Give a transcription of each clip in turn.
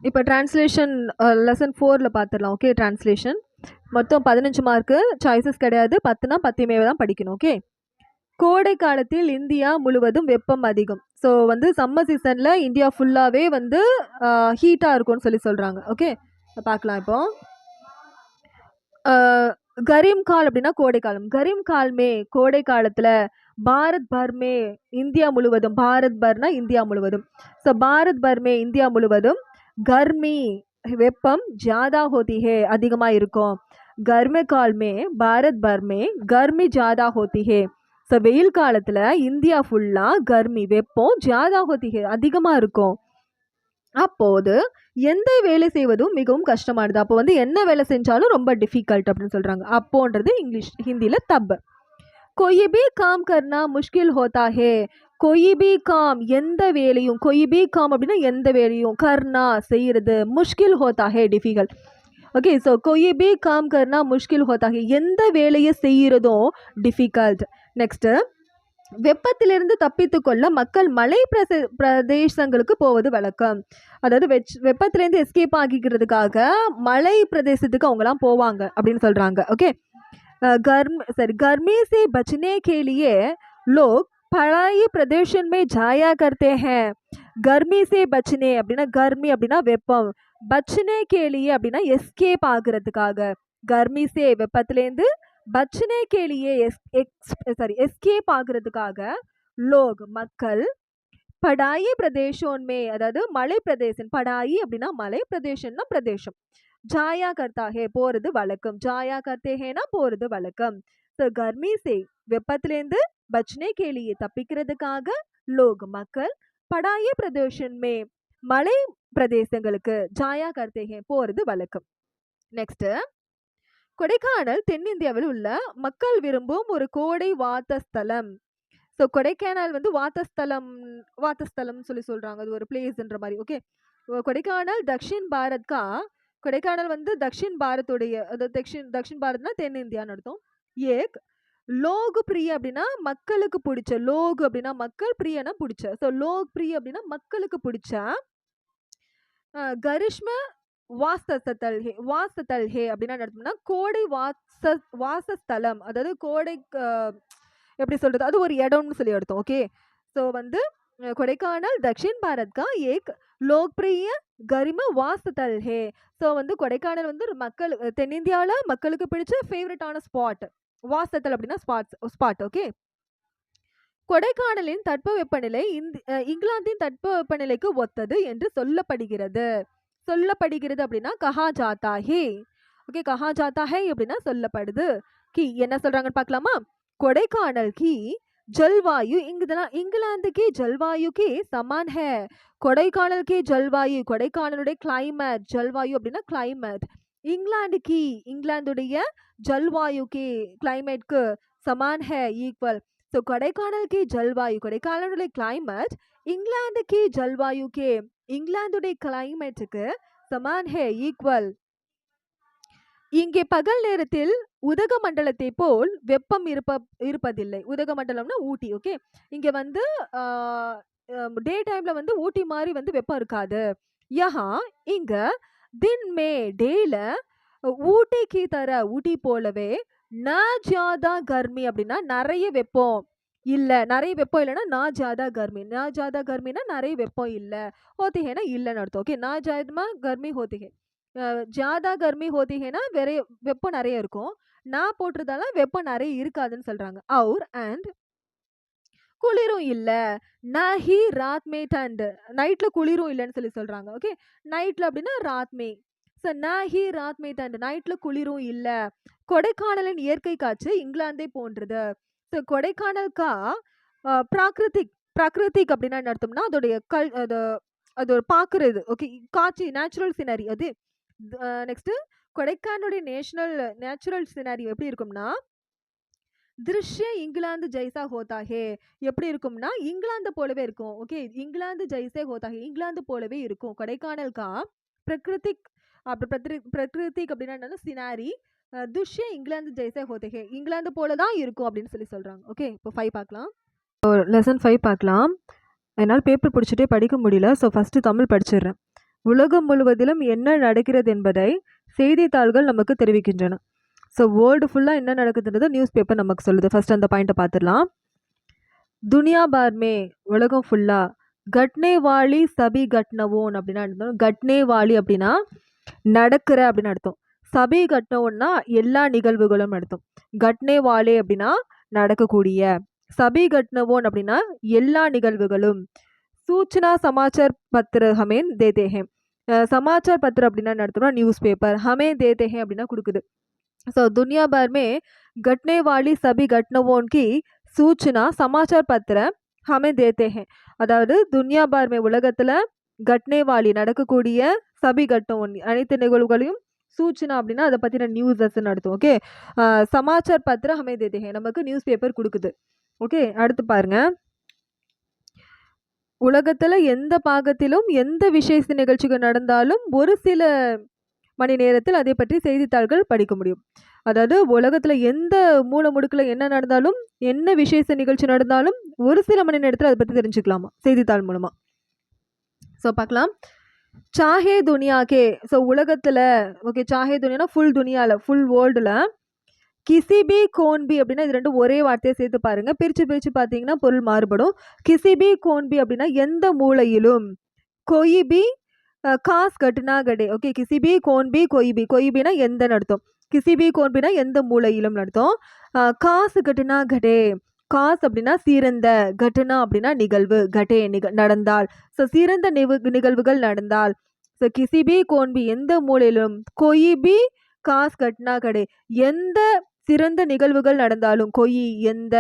இப்போ translation lesson 4ல பார்த்துடலாம். Okay, translation மொத்தம் 15 மார்க்கு, சாய்ஸஸ் கிடையாது. 10னா 10மே தான் படிக்கணும். ஓகே, கோடை காலத்தில் இந்தியா முழுவதும் வெப்பம் அதிகம். ஸோ வந்து சம்மர் சீசனில் இந்தியா ஃபுல்லாகவே வந்து ஹீட்டாக இருக்கும்னு சொல்கிறாங்க. ஓகே, பார்க்கலாம். இப்போ கரீம் கால் அப்படின்னா கோடை காலம். கரீம் கால்மே கோடை காலத்தில் பாரத் பர்மே இந்தியா முழுவதும், பாரத் பர்னா இந்தியா முழுவதும், ஸோ பாரத் பர்மே இந்தியா முழுவதும் கர்மி வெப்பம் ஜாதா ஹோதி ஹே அதிகமாக இருக்கும். கர்மே கால்மே பாரத் பர்மே கர்மி ஜாதா ஹோதி ஹே. ஸோ வெயில் காலத்தில் இந்தியா ஃபுல்லாக கர்மி வெப்பம் ஜாதா ஹோதி ஹே அதிகமாக இருக்கும். அப்போது எந்த வேலை செய்வதும் மிகவும் கஷ்டமானது. அப்போ வந்து என்ன வேலை செஞ்சாலும் ரொம்ப டிஃபிகல்ட் அப்படின்னு சொல்கிறாங்க. அப்போன்றது இங்கிலீஷ், ஹிந்தியில் தப். கொய் பி காம் கர்னா முஷ்கில் ஹோதா ஹே. கொய் பி காம் எந்த வேலையும், கொய் பி காம் அப்படின்னா எந்த வேலையும், கர்னா செய்கிறது, முஷ்கில் ஹோதா ஹே டிஃபிகல்ட். ஓகே, ஸோ கொய் பி காம் கர்னா முஷ்கில் ஹோதா ஹே எந்த வேலையை செய்கிறதும் டிஃபிகல்ட். நெக்ஸ்ட்டு, வெப்பத்திலிருந்து தப்பித்து கொள்ள மக்கள் மலை பிரதேசங்களுக்கு போவது வழக்கம். அதாவது வெப்பத்திலேருந்து எஸ்கேப் ஆகிக்கிறதுக்காக மலை பிரதேசத்துக்கு அவங்கலாம் போவாங்க அப்படின்னு சொல்கிறாங்க. ஓகே, गर्मी से बचने के लिए लोग पहाड़ी प्रदेश में जाया करते हैं. गर्मी से बचने அப்படின்னா गर्मी அப்படின்னா வெப்பம், बचने के लिए அப்படின்னா எஸ்கேப் ஆகிறதுக்காக, गर्मी से வெப்பத்திலேருந்து, बचने के लिए எஸ்கேப் ஆகிறதுக்காக, लोग மக்கள், படாயி பிரதேசோன்மே அதாவது மலை பிரதேசம், படாயி அப்படின்னா மலை, பிரதேசம்னா பிரதேசம், ஜாயா கர்த்தா ஹே போகிறது வழக்கம், ஜாயா கர்த்தே ஹேனா போகிறது வழக்கம். ஸோ கர்மி சே வெப்பத்திலேருந்து, பச்னே கேலியே தப்பிக்கிறதுக்காக, லோக் மக்கள், படாய பிரதேசன்மே மலை பிரதேசங்களுக்கு, ஜாயா கர்த்தே ஹே போகிறது வழக்கம். நெக்ஸ்ட், கொடைக்கானல் தென்னிந்தியாவில் உள்ள மக்கள் விரும்பும் ஒரு கோடை வாத்தஸ்தலம். ஸோ கொடைக்கானல் வந்து வாத்தஸ்தலம் சொல்லி சொல்கிறாங்க, அது ஒரு பிளேஸ்ன்ற மாதிரி. ஓகே, கொடைக்கானல் தக்ஷின் பாரத் கா, கொடைக்கானல் வந்து தக்ஷின் பாரத்துடைய, அதாவது தக்ஷின் பாரத்னா தென்னிந்தியான்னு அர்த்தம். ஏக் லோக் பிரிய அப்படின்னா மக்களுக்கு பிடிச்ச, லோக் அப்படின்னா மக்கள், பிரியனா பிடிச்ச, ஸோ லோக் பிரிய அப்படின்னா மக்களுக்கு பிடிச்ச, கரிஷ்ம வாசஸ்தல் ஹே அப்படின்னா நடத்தோம்னா கோடை வாசஸ்தலம், அதாவது கோடை எப்படி சொல்றது, அது ஒரு இடம்னு சொல்லி எடுத்தோம். ஓகே, ஸோ வந்து கொடைக்கானல் தக்ஷின் பாரத் கா ஏக் லோக்பிரிய கரிம வாசஸ்தல் ஹே. ஸோ வந்து கொடைக்கானல் வந்து மக்கள், தென்னிந்தியாவில் மக்களுக்கு பிடிச்ச ஃபேவரட்டான ஸ்பாட், வாசத்தல் அப்படின்னா ஸ்பாட். ஓகே, கொடைக்கானலின் தட்பவெப்பநிலை இங்கிலாந்தின் தட்பவெப்பநிலைக்கு ஒத்தது என்று சொல்லப்படுகிறது. அப்படின்னா கஹா ஜாத்தா ஹே. ஓகே, கஹா ஜாத்தா ஹே அப்படின்னா சொல்லப்படுது. கி என்ன சொல்றாங்கன்னு பார்க்கலாமா. கொடைக்கானல் கி जलवायु इंग्लैंड की जलवायु की समान है. கொடைக்கானல் की जलवायु, கொடைக்கானலுடைய climate, ஜல்வாயு அப்படின்னா climate, இங்கிலாந்து की இங்கிலாந்துடைய ஜல்வாயு की climate-க்கு समान है, equal. ஸோ கொடைக்கானல் की जलवायु, கொடைக்கானலுடைய climate இங்கிலாந்து की जलवायु के இங்கிலாந்துடைய climate-க்கு समान है, equal. இங்கே பகல் நேரத்தில் உதகமண்டலத்தை போல் வெப்பம் இருப்பதில்லை. உதகமண்டலம்னா ஊட்டி. ஓகே, இங்க வந்து டே டைம்ல வந்து ஊட்டி மாதிரி வந்து வெப்பம் இருக்காது. யஹா இங்க தின் மே டேல ஊட்டிக்கு தர ஊட்டி போலவே ந ஜாதா கர்மி அப்படின்னா நிறைய வெப்பம் இல்ல, நிறைய வெப்பம் இல்லைன்னா நா ஜாதா கர்மி, நா ஜாதா கர்மினா நிறைய வெப்பம் இல்லை, ஹோத்திஹேனா இல்லைன்னு அர்த்தம். ஓகே, நா ஜாதமா கர்மி ஹோத்திஹே, ஜாதா கர்மி ஹோதி ஹேனா வெப்பம் நிறைய இருக்கும், நான் போட்டுறதால வெப்பம் நிறைய இருக்காதுன்னு சொல்றாங்க. அவுர் அண்ட் குளிரும் இல்ல, நஹி ராத் மே டண்ட், நைட்ல குளிரும் இல்லைன்னு சொல்லி சொல்றாங்க. ஓகே, நைட்ல அப்படின்னா ராத் மே, ஸோ நஹி ராத் மே டண்ட் நைட்ல குளிரும் இல்ல. கொடைக்கானலின் இயற்கை காட்சி இங்கிலாந்தை போன்றது. ஸோ கொடைக்கானல்கா பிராகிருதிக் அப்படின்னா என்ன அர்த்தம்னா அதோடைய அது ஒரு பார்க்குறது. ஓகே, காட்சி, நேச்சுரல் சினரி அது. நெக்ஸ்ட், கொடைக்கானலுடைய நேச்சுரல் சினாரி எப்படி இருக்கும்னா திருஷ்ய இங்கிலாந்து ஜெய்சா ஹோதா ஹே, எப்படி இருக்கும்னா இங்கிலாந்து போலவே இருக்கும். ஓகே, இங்கிலாந்து ஜெய்சே ஹோதா ஹே இங்கிலாந்து போலவே இருக்கும். கொடைக்கானல்கா பிரகிருதிக் அப்படின்னா என்னன்னா சினாரி, துஷ்ய இங்கிலாந்து ஜெய்சே ஹோதா ஹே இங்கிலாந்து போல தான் இருக்கும் அப்படின்னு சொல்லி சொல்றாங்க. ஓகே, இப்போ 5 பார்க்கலாம். லெசன் 5 பார்க்கலாம். என்னால் பேப்பர் பிடிச்சிட்டே படிக்க முடியல, ஸோ ஃபஸ்ட்டு தமிழ் படிச்சிடுறேன். உலகம் முழுவதிலும் என்ன நடக்கிறது என்பதை செய்தித்தாள்கள் நமக்கு தெரிவிக்கின்றன. ஸோ வேர்ல்டு ஃபுல்லாக என்ன நடக்குதுன்றது நியூஸ் பேப்பர் நமக்கு சொல்லுது. ஃபர்ஸ்ட் அந்த பாயிண்ட்டை பார்த்துடலாம். துனியா பார்மே உலகம் ஃபுல்லாக கட்னே வாலி சபி கட்னவோன் அப்படின்னா அர்த்தம். கட்னே வாலி அப்படின்னா நடக்கிற அப்படின்னு அர்த்தம். சபி கட்னவோன்னா எல்லா நிகழ்வுகளும் அர்த்தம். கட்னே வாலே அப்படின்னா நடக்கக்கூடிய, சபி கட்னவோன் அப்படின்னா எல்லா நிகழ்வுகளும். சூச்சனா சமாச்சார் பத்திர ஹமேன் தேதே ஹே. சமாச்சார் பத்திரம் அப்படின்னா என்ன அர்த்தம்னா நியூஸ் பேப்பர். ஹமே தேதே ஹே அப்படின்னா கொடுக்குது. ஸோ துனியா भर में घटने वाली सभी घटनाओं की सूचना समाचार पत्र हमें देते हैं. அதாவது துனியா பார் மே உலகத்தில் கட்னே வாலி நடக்கக்கூடிய சபி கட்டம் அனைத்து நிகழ்வுகளையும் சூச்சனா அப்படின்னா அதை பற்றின நியூஸஸ்ன்னு அர்த்தம். ஓகே, சமாச்சார் பத்திரம் ஹமே தேதே ஹே நமக்கு நியூஸ் பேப்பர் கொடுக்குது. ஓகே, அடுத்து பாருங்க. உலகத்தில் எந்த பாகத்திலும் எந்த விசேஷ நிகழ்ச்சிகள் நடந்தாலும் ஒரு சில மணி நேரத்தில் அதை பற்றி செய்தித்தாள்கள் படிக்க முடியும். அதாவது உலகத்தில் எந்த மூல முடுக்கில் என்ன நடந்தாலும், என்ன விசேஷ நிகழ்ச்சி நடந்தாலும் ஒரு சில மணி நேரத்தில் அதை பற்றி தெரிஞ்சுக்கலாமா செய்தித்தாள் மூலமாக. ஸோ பார்க்கலாம். சாஹே துனியாக்கே. ஸோ உலகத்தில் ஓகே, சாஹே துனியானா ஃபுல் துனியாவில், ஃபுல் வேர்ல்டில். கிசிபி கோன்பி அப்படின்னா இது ரெண்டும் ஒரே வார்த்தையை சேர்த்து பாருங்க. பிரித்து பார்த்தீங்கன்னா பொருள் மாறுபடும். கிசிபி கோன்பி அப்படின்னா எந்த மூலையிலும். கொயிபி காஸ் கட்டுனா கடே. ஓகே, கிசிபி கோன்பி கொய்பி. கொய்பினா எந்த அர்த்தம். கிசிபி கோன்பினா எந்த மூலையிலும் அர்த்தம். காசு கட்டுனா கடே. காஸ் அப்படின்னா சிறந்த, கட்டுனா அப்படின்னா நிகழ்வு, கடே நடந்தால். ஸோ சிறந்த நிகழ்வுகள் நடந்தால். ஸோ கிசிபி கோன்பி எந்த மூலையிலும், கொய்பி காஸ் கட்டுனா கடே எந்த சிறந்த நிகழ்வுகள் நடந்தாலும், கொய் எந்த,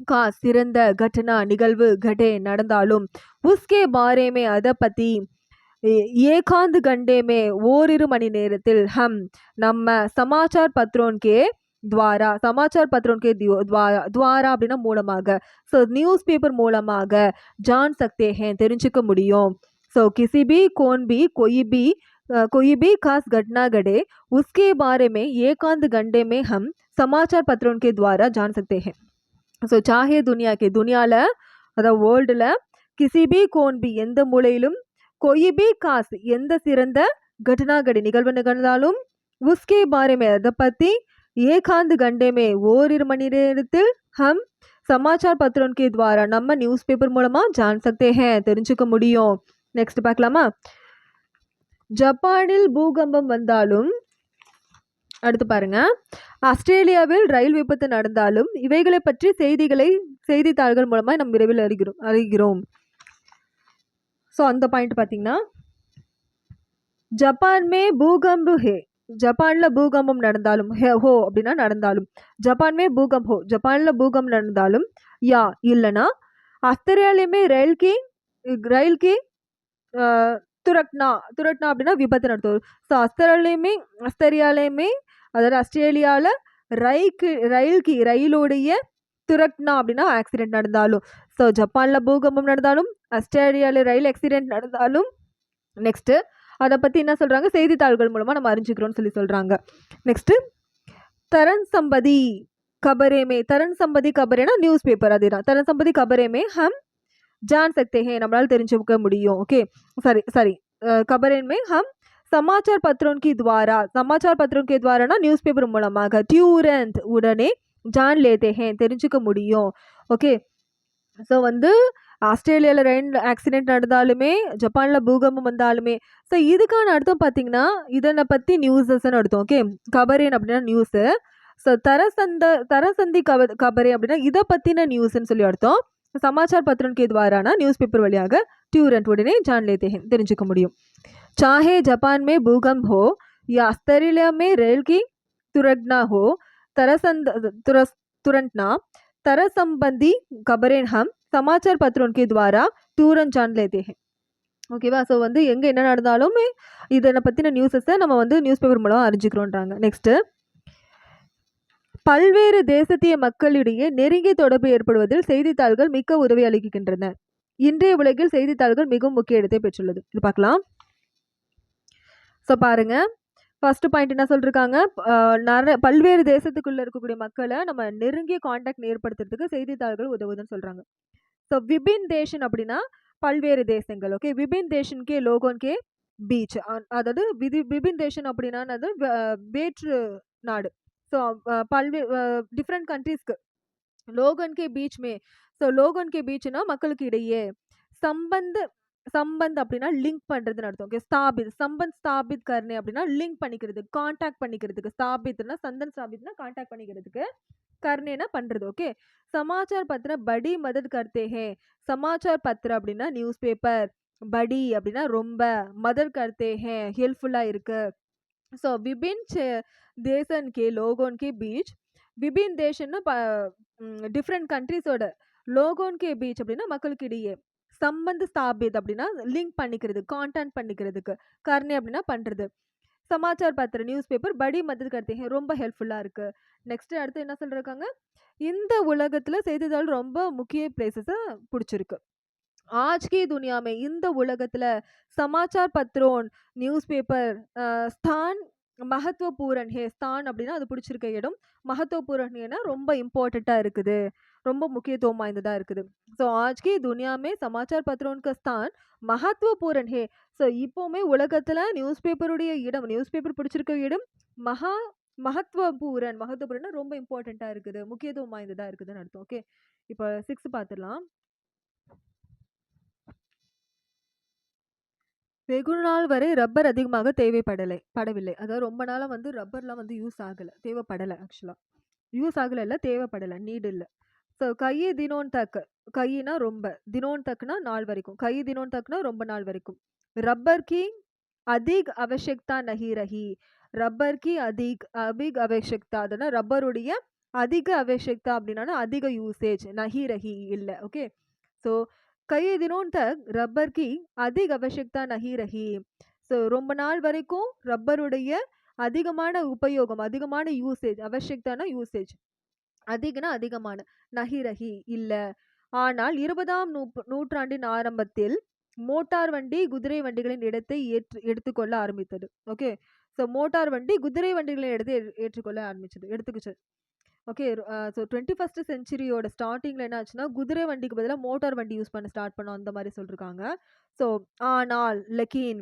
காஸ் சிறந்த, கட்டுனா நிகழ்வு, கடே நடந்தாலும். உஸ்கே பாரேமே அதை பற்றி, ஏகாந்து கண்டேமே ஓரிரு மணி நேரத்தில், ஹம் நம்ம சமாச்சார் பத்ரோன் கே துவாரா, சமாச்சார் பத்ரோன் கே துவாரா அப்படின்னா மூலமாக, ஸோ நியூஸ் பேப்பர் மூலமாக ஜான் சக்தே ஹே தெரிஞ்சுக்க முடியும். ஸோ கிசிபி கோன்பி கொய்பி खास घटना घटे उसके बारे में एकांत घंटे में हम समाचार पत्रों के द्वारा जान सकते हैं. ஸோ சாஹே துனியா கே துனியாவில் அதாவது வேர்ல்டில், கிசிபி கோன்பி எந்த மூலையிலும், கொய்பி காஸ் எந்த சிறந்த, கட்டுனாகடி நிகழ்வு நிகழ்ந்தாலும், உஸ்கே பாரேமே அதை பற்றி, ஏகாந்து கண்டேமே ஓரிரு மணி நேரத்தில், ஹம் சமாச்சார் பத்திரம் கே துவாரா நம்ம நியூஸ் பேப்பர் மூலமாக ஜான் சக்தே ஹே தெரிஞ்சுக்க முடியும். நெக்ஸ்ட் பார்க்கலாமா. ஜப்பானில் பூகம்பம் வந்தாலும், அடுத்து பாருங்க. ஆஸ்திரேலியாவில் ரயில் விபத்து நடந்தாலும் இவைகளை பற்றி செய்தித்தாள்கள் மூலமாக நம்ம விரைவில் அறிகிறோம். ஸோ அந்த பாயிண்ட் பார்த்தீங்கன்னா, ஜப்பான்மே பூகம்பு ஹே, ஜப்பானில் பூகம்பம் நடந்தாலும், ஹோ அப்படின்னா நடந்தாலும், ஜப்பான்மே பூகம் ஹோ ஜப்பானில் பூகம்பம் நடந்தாலும், யா இல்லைனா ஆஸ்திரேலியாமே ரயில் கி துரட்னா அப்படின்னா விபத்து நடத்தும். ஸோ ஆஸ்திரேலியாலையுமே அதாவது ஆஸ்திரேலியாவில் ரயிலுடைய துரட்னா அப்படின்னா ஆக்சிடென்ட் நடந்தாலும். ஸோ ஜப்பானில் பூகம்பம் நடந்தாலும், ஆஸ்திரேலியாவில் ரயில் ஆக்சிடென்ட் நடந்தாலும், நெக்ஸ்ட்டு அதை பற்றி என்ன சொல்கிறாங்க, செய்தித்தாள்கள் மூலமாக நம்ம அறிஞ்சிக்கிறோம்னு சொல்கிறாங்க. நெக்ஸ்ட்டு தரன் சம்பதி கபரேமே. தரன் சம்பதி கபரேனா நியூஸ் பேப்பர், அதே தான். தரன் சம்பதி கபரேமே ஹம் ஜான் சக்தே ஹே நம்மளால் தெரிஞ்சுக்க முடியும். ஓகே, சரி கபரேமே ஹம் சமாச்சார் பத்திரம் கி துவாரா, சமாச்சார் பத்திரம் கே துவாரானா நியூஸ் பேப்பர் மூலமாக, டியூரண்ட் உடனே, ஜான் லேதே ஹே தெரிஞ்சுக்க முடியும். ஓகே, ஸோ வந்து ஆஸ்திரேலியாவில் ரயில் ஆக்சிடென்ட் நடந்தாலுமே, ஜப்பானில் பூகம்பம் வந்தாலுமே, ஸோ இதுக்கான அர்த்தம் பார்த்தீங்கன்னா இதனை பற்றி நியூஸஸ்ன்னு அர்த்தம். ஓகே, கபரேன் அப்படின்னா நியூஸு. ஸோ தரசந்தி கபரே அப்படின்னா இதை பற்றின நியூஸ்ன்னு சொல்லி அர்த்தம். சமாச்சார் பத்திரம் கே துவாரானா நியூஸ் பேப்பர் வழியாக, டியூரண்ட் உடனே ஜான் லேதே ஹே தெரிஞ்சுக்க முடியும். चाहे जापान में भूकंप हो या ऑस्ट्रेलिया में रेल की दुर्घटना हो, तुरंतना तरह संबंधी खबरें हम समाचार पत्रों के द्वारा तुरंत जान लेते हैं. ஓகேவா. ஸோ வந்து எங்கே என்ன நடந்தாலும் இதனை பற்றின நியூஸஸை நம்ம வந்து நியூஸ் பேப்பர் மூலம் அறிஞ்சிக்கிறோன்றாங்க. நெக்ஸ்ட்டு பல்வேறு தேசத்திய மக்களிடையே நெருங்கிய தொடர்பு ஏற்படுவதில் செய்தித்தாள்கள் மிக்க உதவி அளிக்கின்றன. இன்றைய உலகில் செய்தித்தாள்கள் மிகவும் முக்கிய இடத்தை பெற்றுள்ளது. இது பார்க்கலாம். ஸோ பாருங்க, ஃபர்ஸ்ட் பாயிண்ட் என்ன சொல்லியிருக்காங்க, பல்வேறு தேசத்துக்குள்ளே இருக்கக்கூடிய மக்களை நம்ம நெருங்கிய காண்டாக்ட் ஏற்படுத்துறதுக்கு செய்தித்தாள்கள் உதவுதுன்னு சொல்கிறாங்க. ஸோ விபின் தேஷன் அப்படின்னா பல்வேறு தேசங்கள். ஓகே, விபின் தேஷன் கே லோகோன் கே பீச். அதாவது விபின் தேசன் அப்படின்னா என்னது? வேற்று நாடு. ஸோ டிஃப்ரெண்ட் கண்ட்ரீஸ்க்கு लोगन के बीच में. ஸோ லோகன் கே பீச்னா மக்களுக்கு இடையே. சம்பந்த சம்பந்த் அப்படின்னா லிங்க் பண்றதுன்னு அர்த்தம். ஓகே, ஸ்தாபித் சம்பந்த் ஸ்தாபித் கர்னே அப்படின்னா லிங்க் பண்ணிக்கிறது, காண்டாக்ட் பண்ணிக்கிறதுக்கு. ஸ்தாபித்னா சந்தன் ஸ்தாபித்னா காண்டாக்ட் பண்ணிக்கிறதுக்கு, கர்னேனா பண்றது. ஓகே, சமாச்சார் பத்திர படி மதத் கர்த்தே ஹே. சமாச்சார் பத்திர அப்படின்னா நியூஸ் பேப்பர், படி அப்படின்னா ரொம்ப, மதத் கர்த்தே ஹே ஹெல்ப்ஃபுல்லா இருக்கு. ஸோ விபின் தேசன் கே லோகோன் கே பீச். விபின் தேசன்னா டிஃப்ரெண்ட் கண்ட்ரீஸோட, லோகோன் கே பீச் அப்படின்னா மக்களுக்கு இடையே, சம்பந்த ஸ்தாபித் அப்படின்னா லிங்க் பண்ணிக்கிறது, கான்டாக்ட் பண்ணிக்கிறதுக்கு, கர்னே அப்படின்னா பண்றது. சமாச்சார் பத்திர நியூஸ் பேப்பர் படி மதத் கர்த்தே ஹே ரொம்ப ஹெல்ப்ஃபுல்லா இருக்கு. நெக்ஸ்ட் அடுத்து என்ன சொல்றாங்க? இந்த உலகத்துல செய்தித்தாள் ரொம்ப முக்கிய பிளேசஸை பிடிச்சிருக்கு. आज की दुनिया में இந்த உலகத்துல சமாச்சார் பத்ரோன் நியூஸ் பேப்பர் ஸ்தான் மகத்துவபூரன் ஹே. ஸ்தான் அப்படின்னா அது பிடிச்சிருக்க இடம், மகத்துவபூரன் ஏன்னா ரொம்ப இம்பார்ட்டண்டா இருக்குது, ரொம்ப முக்கியத்துவம் வாய்ந்ததா இருக்குது. ஸோ ஆஜ் கி துனியா மே சமாச்சார் பத்ரோன் க ஸ்தான் மகத்துவபூரன் ஹே. ஸோ இப்போவுமே உலகத்துல நியூஸ் பேப்பருடைய இடம், நியூஸ் பேப்பர் பிடிச்சிருக்க இடம் மகத்துவபூரன். மகத்துவபூரன் ரொம்ப இம்பார்ட்டண்டா இருக்குது, முக்கியத்துவம் வாய்ந்ததா இருக்குதுன்னு அர்த்தம். ஓகே, இப்போ 6 பார்த்துடலாம். வெகு நாள் வரை ரப்பர் அதிகமாக படவில்லை. அதாவது ரொம்ப நாளா வந்து ரப்பர்லாம் வந்து யூஸ் ஆகல, தேவைப்படல. ஆக்சுவலா யூஸ் ஆகல இல்ல, தேவைப்படல, நீட் இல்ல. ஸோ கையே தினோன் தக். கையினா ரொம்ப, தினோன் தக்னா நாள் வரைக்கும், கை தினோன் தக்னா ரொம்ப நாள் வரைக்கும். ரப்பர் கி அதிக் அவசியக்தா நஹி ரஹி. ரப்பர் கி அதிக் அவசியக்தா அதுனா ரப்பருடைய அதிக அவசியக்தா அப்படின்னா அதிக யூசேஜ், நஹி ரஹி இல்ல. ஓகே, ஸோ कई दिनों तक रबर की அதிக அவசியக்தா நஹி ரஹி. ஸோ ரொம்ப நாள் வரைக்கும் ரப்பருடைய அதிகமான உபயோகம், அதிகமான யூசேஜ், அவசியக்தான யூசேஜ், அதிகனா அதிகமான, நஹி ரஹி இல்ல. ஆனால் 20ஆம் நூற்றாண்டின் ஆரம்பத்தில் மோட்டார் வண்டி குதிரை வண்டிகளின் இடத்தை எடுத்துக்கொள்ள ஆரம்பித்தது. ஓகே, ஸோ மோட்டார் வண்டி குதிரை வண்டிகளின் இடத்தை ஏற்றுக்கொள்ள எடுத்துக்கிச்சு. ஓகே, ஸோ 21st செஞ்சுரியோட ஸ்டார்டிங்கில் என்ன ஆச்சுன்னா குதிரை வண்டிக்கு பதிலாக மோட்டார் வண்டி யூஸ் பண்ண ஸ்டார்ட் பண்ணோம், அந்த மாதிரி சொல்லியிருக்காங்க. ஸோ ஆனால் லக்கீன்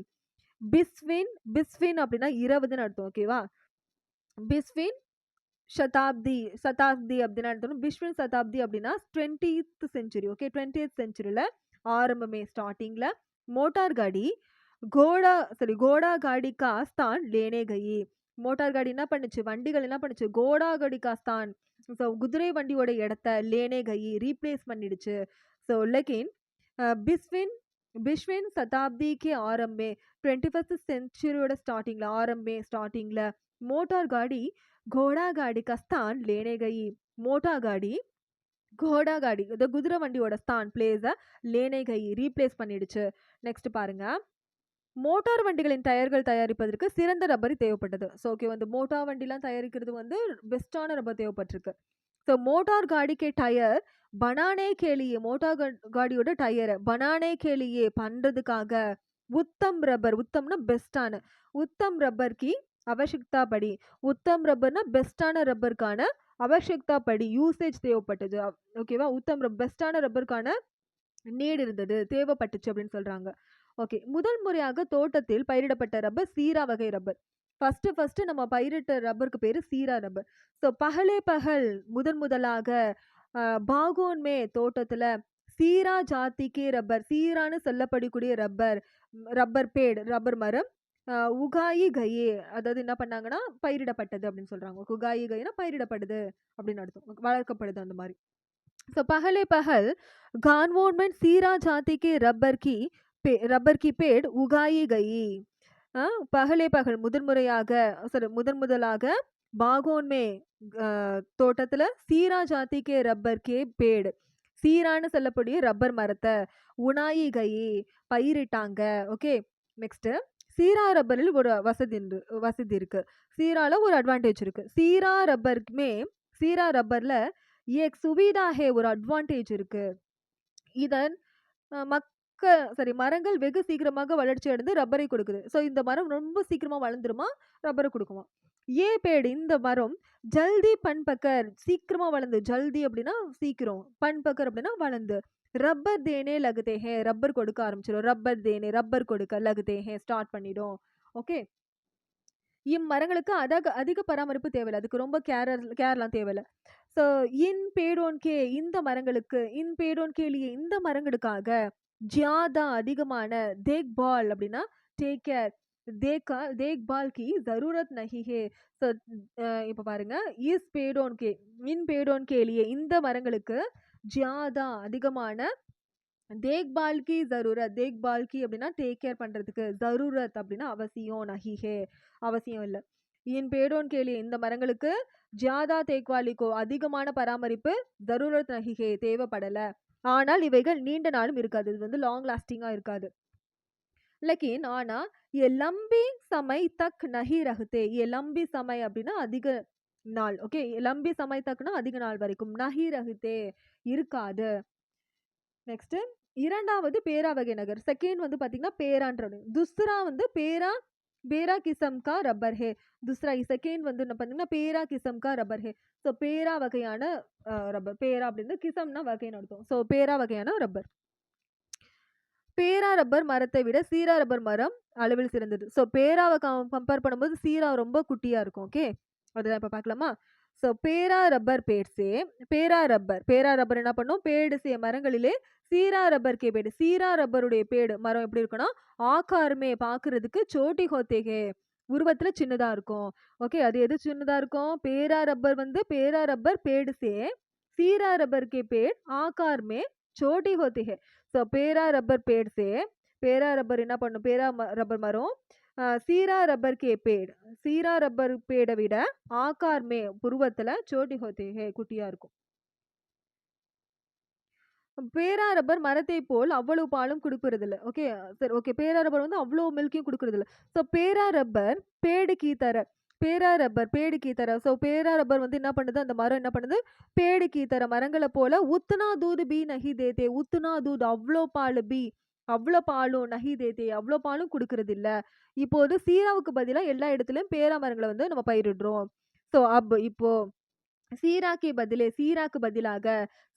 பிஸ்வின் அப்படின்னா 20ன்னு அர்த்தம். ஓகேவா, பிஸ்வின் சதாப்தி அப்படின்னா அர்த்தம். பிஸ்வின் சதாப்தி அப்படின்னா 20th செஞ்சுரி. ஓகே, 20th செஞ்சுரியில் ஆரம்பமே, ஸ்டார்டிங்கில் மோட்டார் காடி கோடா காடி கா ஸ்தான் லேனே கயி. மோட்டார் காடி என்ன பண்ணுச்சு, வண்டிகள் என்ன பண்ணுச்சு, கோடா காடி கா ஸ்தான், ஸோ குதிரை வண்டியோட இடத்த லேனே கயி ரீப்ளேஸ் பண்ணிடுச்சு. ஸோ லெக்கின் பிஸ்வின் சதாப்தி கே ஆரம்பே, 21st செஞ்சுரியோட ஸ்டார்டிங்கில் மோட்டார் காடி घोड़ा गाड़ी का स्थान लेने गई. मोटा गाड़ी घोड़ा गाड़ी இந்த குதிரை வண்டியோட ஸ்தான் பிளேஸை லேனே கை ரீப்ளேஸ் பண்ணிடுச்சு. நெக்ஸ்ட் பாருங்க, மோட்டார் வண்டிகளின் டயர்கள் தயாரிப்பதற்கு சிறந்த ரப்பர் தேவைப்பட்டது. ஸோ ஓகே, வந்து மோட்டார் வண்டிலாம் தயாரிக்கிறது வந்து பெஸ்ட்டான ரப்பர் தேவைப்பட்டிருக்கு. ஸோ மோட்டார் காடிக்கே டயர் பனானே கேலியே, மோட்டார் காடியோட டயரை பனானே கேலியே பண்ணுறதுக்காக உத்தம் ரப்பர், உத்தம்னா பெஸ்ட்டான, உத்தம் ரப்பர் கி அவசியக்தா படி, உத்தம் ரப்பர்னா பெஸ்ட்டான ரப்பருக்கான அவசியக்தா படி யூசேஜ் தேவைப்பட்டது. ஓகேவா, உத்தம் பெஸ்ட்டான ரப்பருக்கான நீட் இருந்தது, தேவைப்பட்டுச்சு அப்படின்னு சொல்றாங்க. ஓகே, முதல் முறையாக தோட்டத்தில் பயிரிடப்பட்ட ரப்பர் சீரா வகை ரப்பர். ஃபர்ஸ்ட் நம்ம பயிரிட்ட ரப்பருக்கு பேரு சீரா ரப்பர். ஸோ பகல் முதலாக பாகோன்மே தோட்டத்துல சீரா ஜாத்திக்கே ரப்பர், சீரான்னு சொல்லப்படக்கூடிய ரப்பர் பேடு, ரப்பர் மரம் உகாயி கயே, அதாவது என்ன பண்ணாங்கன்னா பயிரிடப்பட்டது அப்படின்னு சொல்றாங்க. உகாயி கயினா பயிரிடப்படுது அப்படின்னு அர்த்தம், வளர்க்கப்படுது அந்த மாதிரி. ஸோ பகல் गानवोन सीरा जाति के रबर की पेड़ उगाई गई. பகல் முதலாக பாகோன்மே தோட்டத்துல சீரா ஜாதிக்கே ரப்பர் கே பேடு, சீரான்னு சொல்லக்கூடிய ரப்பர் மரத்தை உணாயி கை பயிரிட்டாங்க. ஓகே, நெக்ஸ்ட் சீரா ரப்பரில் ஒரு வசதி இருக்கு, சீரால ஒரு அட்வான்டேஜ் இருக்கு. சீரா ரப்பர்ல एक सुविधा है, ஒரு அட்வான்டேஜ் இருக்கு. இதன் மரங்கள் வெகு சீக்கிரமாக வளர்ச்சி அடைந்து ரப்பரை கொடுக்குது. ஸோ இந்த மரம் ரொம்ப சீக்கிரமா வளர்ந்துருமா, ரப்பரை கொடுக்குமா. ஏ பேடு இந்த மரம் ஜல்தி பண்பக்கர் சீக்கிரமா வளர்ந்து, ஜல்தி அப்படின்னா சீக்கிரம், பண்பக்கர் அப்படின்னா வளர்ந்து, ரப்பர் தேனே லகுதே ஹே, ரப்பர் கொடுக்க ஆரம்பிச்சிடும். ரப்பர் தேனே, ரப்பர் கொடுக்க, லகுதே ஹே ஸ்டார்ட் பண்ணிடும். ஓகே. இம்மரங்களுக்கு அதிக பராமரிப்பு தேவையில்ல. அதுக்கு ரொம்ப கேர்லாம் தேவையில்ல. ஸோ இன் பேடோன் கே, இந்த மரங்களுக்கு, இன் பேடோன் கேலியே இந்த மரங்களுக்காக, ஜியாதா அதிகமான, தேக்பால் அப்படின்னா டேக் கேர், தேக்பால் கி ஜரூரத் நஹி ஹே. ஸோ இப்போ பாருங்க, இஸ் பேடோன் கே, இன் பேடோன் கேலியே இந்த மரங்களுக்கு, ஜியாதா அதிகமான, தேக்பால் கி ஜரூரத், தேக்பால் கி அப்படின்னா டேக் கேர் பண்றதுக்கு, ஜரூரத் அப்படின்னா அவசியம், நஹி ஹே அவசியம் இல்லை. இன் பேடோன் கேலி இந்த மரங்களுக்கு, ஜியாதா தேக்வாலிக்கோ அதிகமான பராமரிப்பு, ஜரூரத் நஹி ஹே தேவைப்படல. ஆனால் இவைகள் நீண்ட நாளும் இருக்காது. இது வந்து லாங் லாஸ்டிங்கா இருக்காது. லக்கின் ஆனா ये लंबी समय तक नहीं रहते, ये लंबी समय அப்படின்னா அதிக நாள். ஓகே, லம்பி समय तकனா அதிக நாள் வரைக்கும், நஹி ரஹ்தே இருக்காது. நெக்ஸ்ட் இரண்டாவது பேரா வகை நகர். செகண்ட் வந்து பாத்தீங்கன்னா பேரான்றது. துஸ்ரா வந்து பேரா, பேரா கிசம் கா ரப்பர் ஹே. துஸ்ரா செகண்ட் வந்து என்ன பாத்தீங்கன்னா பேரா கிசம் கா ரப்பர் ஹே. ஸோ பேரா வகையான ரப்பர். பேரா அப்படின்னு கிசம்னா வகைன்னு அர்த்தம். ஸோ பேரா வகையான ரப்பர். பேரா ரப்பர் மரத்தை விட சீரா ரப்பர் மரம் அளவில் சிறந்தது. ஸோ பேராவை கம்பேர் பண்ணும்போது சீரா ரொம்ப குட்டியா இருக்கும். ஓகே, அதுதான் இப்போ பார்க்கலாமா. ஸோ பேரா ரப்பர் பேட்ஸே, பேரா ரப்பர் என்ன பண்ணும், பேடு சே மரங்களிலே, சீரா ரப்பர் கே பேடு, சீரா ரப்பருடைய பேடு மரம் எப்படி இருக்குன்னா, ஆக்காருமே பார்க்கறதுக்கு சோட்டி ஹோத்தேகே உருவத்துல சின்னதா இருக்கும். ஓகே, அது எது சின்னதா இருக்கும், பேரா ரப்பர் வந்து பேரா ரப்பர் பேடு சே, சீரா ரப்பர் கே பேட் ஆக்கார் छोटी होती है. ஸோ பேரா ரப்பர் பேட் சே, பேரா ரப்பர் என்ன பண்ணும், பேரா ரப்பர் மரம், சீரா ரப்பர் கே பேட், சீரா ரப்பர் பேடை விட ஆக்கார் புருவத்துல சோட்டி ஹோத்தி ஹே குட்டியா இருக்கும். பேரா ரப்பர் மரத்தை போல் அவ்வளவு பாலும் கொடுக்கறது இல்லை. ஓகே சரி, ஓகே, பேரா ரப்பர் வந்து அவ்வளோ மில்கையும் கொடுக்கறது இல்லை. ஸோ பேரா ரப்பர் பேடு கீ தர, பேரா ரப்பர் பேடு கீ தர. ஸோ பேரா ரப்பர் வந்து என்ன பண்ணுது, அந்த மரம் என்ன பண்ணுது, பேடு கீ தர மரங்களை போல, உத்துனா தூது பி நஹி தேதே, உத்துனா தூது அவ்வளோ பால், பி அவ்வளோ பாலும், நஹி தேதே அவ்வளோ பாலும் கொடுக்கறது இல்லை. இப்போது சீராவுக்கு பதிலாக எல்லா இடத்துலையும் பேரா மரங்களை வந்து நம்ம பயிரிடுறோம். ஸோ இப்போ சீராக்கு பதிலாக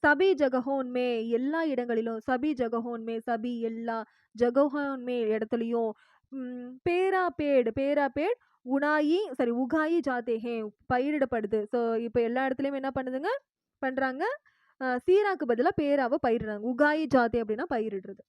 சபி ஜகஹோன்மே எல்லா இடங்களிலும், சபி ஜகஹோன்மே, சபி எல்லா, ஜகஹோன்மே இடத்துலையும், பேரா பேட் உகாயி ஜாத்தே ஹே பயிரிடப்படுது. ஸோ இப்போ எல்லா இடத்துலையும் என்ன பண்ணுறாங்க, சீராக்கு பதிலாக பேராவை பயிரிடுறாங்க. உகாயி ஜாத்தே அப்படின்னா பயிரிடுறது.